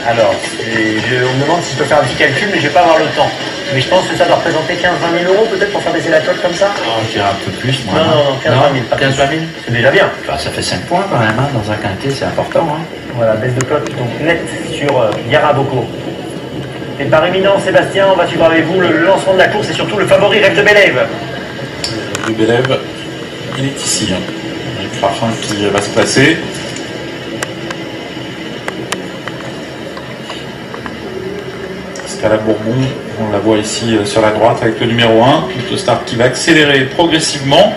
Alors, on me demande si je peux faire un petit calcul, mais je vais pas avoir le temps. Mais je pense que ça doit représenter 15-20 000 euros peut-être pour faire baisser la cote comme ça. Oh, je dirais un peu plus, moi. Non, 15-20 000. 15-20 000. C'est déjà bien. Bah, ça fait 5 points quand même, hein, dans un quintet, c'est important. Hein. Voilà, baisse de cote donc nette sur Yara Boko. Et par éminent, Sébastien, on va suivre avec vous le lancement de la course et surtout le favori Rêve de Bélève. Le Bélève, il est ici. Hein. Avec Rafin qui va se placer. Scala Bourbon, on la voit ici sur la droite avec le numéro 1, Autostar qui va accélérer progressivement.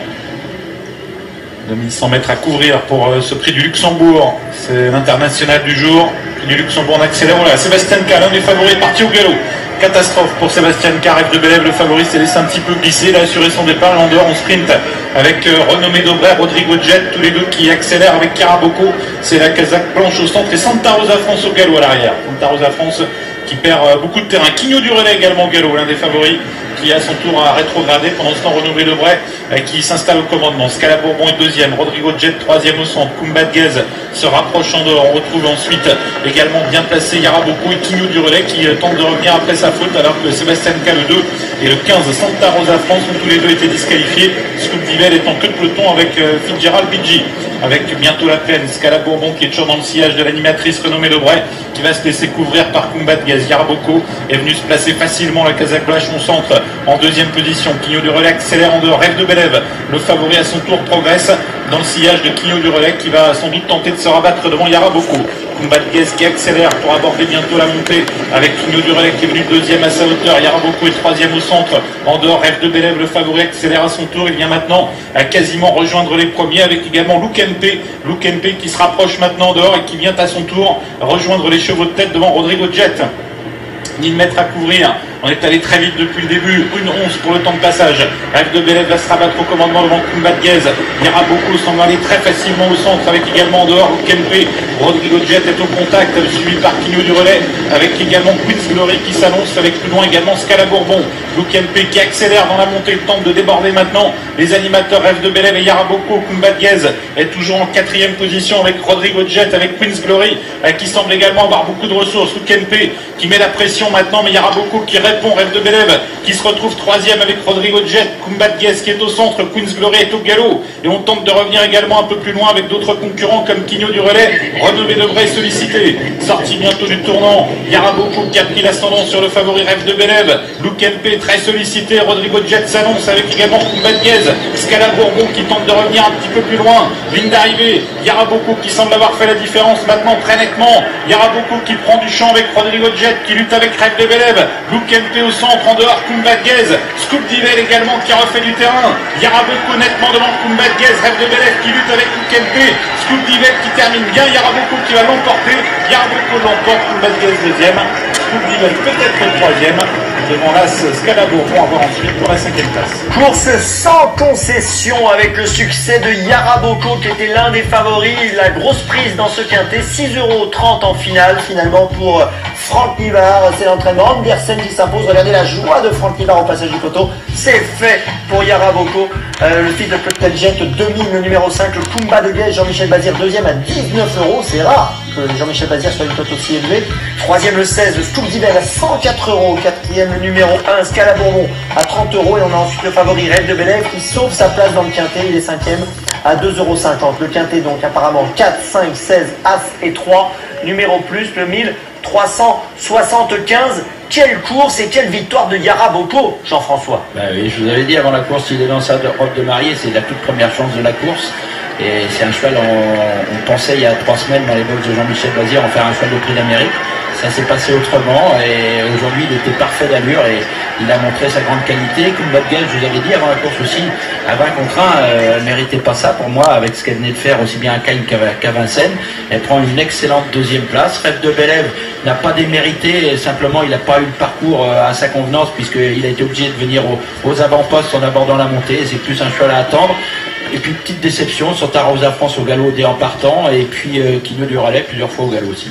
2100 mètres à couvrir pour ce prix du Luxembourg, c'est l'international du jour. Prix du Luxembourg, on accélère. Voilà, Sébastien K, l'un des favoris, est parti au galop. Catastrophe pour Sébastien K, Rêve de Bélève, le favori s'est laissé un petit peu glisser, il a assuré son départ, Landor en sprint avec Renommé Dobray, Rodrigo Jet, tous les deux qui accélèrent avec Carabocco, c'est la casaque blanche au centre et Santa Rosa France au galop à l'arrière. Santa Rosa France qui perd beaucoup de terrain. Quigno du Relais également au galop, l'un des favoris qui à son tour a rétrogradé. Pendant ce temps, Renommé Dobray qui s'installe au commandement. Scala Bourbon est deuxième, Rodrigo Jet troisième au centre. Kumba de Guez se rapproche en dehors. On retrouve ensuite également bien placé Yaraboko et Quigno du Relais qui tente de revenir après sa faute alors que Sébastien K, le 2 et le 15 Santa Rosa France ont tous les deux été disqualifiés. Scoop Divel est en queue de peloton avec Fitzgerald Bidji. Avec bientôt la plaine, Scala Bourbon qui est toujours dans le sillage de l'animatrice Renommé Dobray qui va se laisser couvrir par Kumba de Guez. Yaraboko est venu se placer facilement, la casaque blanche au centre en deuxième position. Quigno du Relais accélère en dehors. Rêve de Bélève, le favori à son tour, progresse dans le sillage de Quigno du Relais qui va sans doute tenter de se rabattre devant Yaraboko. Kumba de Guez qui accélère pour aborder bientôt la montée avec Quigno du Relais qui est venu deuxième à sa hauteur. Yaraboko est troisième au centre. En dehors, Rêve de Bélève, le favori accélère à son tour. Il vient maintenant à quasiment rejoindre les premiers avec également Look MP qui se rapproche maintenant dehors et qui vient à son tour rejoindre les chevaux de tête devant Rodrigo Jet. 1000 mètres à couvrir. On est allé très vite depuis le début, 1:11 pour le temps de passage. Rêve de Bélève va se rabattre au commandement devant Kumba de Guez. Yaraboko semble aller très facilement au centre avec également en dehors Kempe. Rodrigo Jet est au contact, suivi par Quigno du Relais avec également Queen's Glory qui s'annonce avec plus loin également Scala Bourbon. Kempe qui accélère dans la montée, tente de déborder maintenant les animateurs Rêve de Bélève et Yaraboko. Kumba de Guez est toujours en quatrième position avec Rodrigo Jet, avec Queen's Glory qui semble également avoir beaucoup de ressources. Kempe qui met la pression maintenant, mais Yaraboko qui répond. Rêve de Bélève qui se retrouve troisième avec Rodrigo Jet. Kumba de Guez qui est au centre, Queen's Glory est au galop et on tente de revenir également un peu plus loin avec d'autres concurrents comme Quigno du Relais. Renommé Dobray sollicité, sorti bientôt du tournant. Yaraboko qui a pris l'ascendant sur le favori Rêve de Bélève. Look MP très sollicité, Rodrigo Jet s'annonce avec également Kumba de Guez. Scala Bourbon qui tente de revenir un petit peu plus loin. Ligne d'arrivée, Yaraboko qui semble avoir fait la différence maintenant très nettement. Yaraboko qui prend du champ avec Rodrigo Jet qui lutte avec Rêve de Bélève. Look MP au centre, en dehors Kumba de Guez. Scoop Divel également qui refait du terrain. Yaraboko nettement devant Kumba de Guez. Rêve de Bélève qui lutte avec Look MP. Scoop Divel qui termine bien. Yaraboko qui va l'emporter. Yaraboko l'emporte. Kumba de Guez deuxième. Scoop Divel peut-être troisième. Devant l'As Scala Bourbon, à voir ensuite pour la cinquième place. Course sans concession avec le succès de Yaraboko qui était l'un des favoris. La grosse prise dans ce quintet, 6,30 € en finale finalement pour Franck Nivard. C'est l'entraînement. Andersen qui s'impose. Regardez la joie de Franck Nivard au passage du poteau. C'est fait pour Yaraboko. Le fils de Club Jet domine le numéro 5, le Kumba de Guez. Jean-Michel Bazir deuxième à 19 €. C'est rare que Jean-Michel Bazir soit une cote aussi élevée. Troisième le 16, le Scoop Divel à 104 €. Quatrième le numéro 1, Scala Bourbon à 30 € et on a ensuite le favori Rêve de Bélève qui sauve sa place dans le quintet. Il est cinquième à 2,50 €. Le quintet donc apparemment 4, 5, 16, As et 3. Numéro plus, le 1375. Quelle course et quelle victoire de Yaraboko, Jean-François. Bah oui, je vous avais dit avant la course, il est dans sa robe de mariée, c'est la toute première chance de la course. Et c'est un cheval, on pensait il y a 3 semaines dans les box de Jean-Michel Bazir en faire un cheval de prix d'Amérique. Ça s'est passé autrement et aujourd'hui il était parfait d'allure et il a montré sa grande qualité. Kumba de Guez, je vous avais dit avant la course aussi, à 20 contre 1, elle ne méritait pas ça pour moi avec ce qu'elle venait de faire aussi bien à Cagnes qu'à Vincennes. Elle prend une excellente deuxième place. Rêve de Bélève n'a pas démérité, simplement il n'a pas eu le parcours à sa convenance puisqu'il a été obligé de venir aux avant-postes en abordant la montée. C'est plus un cheval à attendre. Et puis petite déception, Santa Rosa France au galop dès en partant et puis Quigno du Relais plusieurs fois au galop aussi.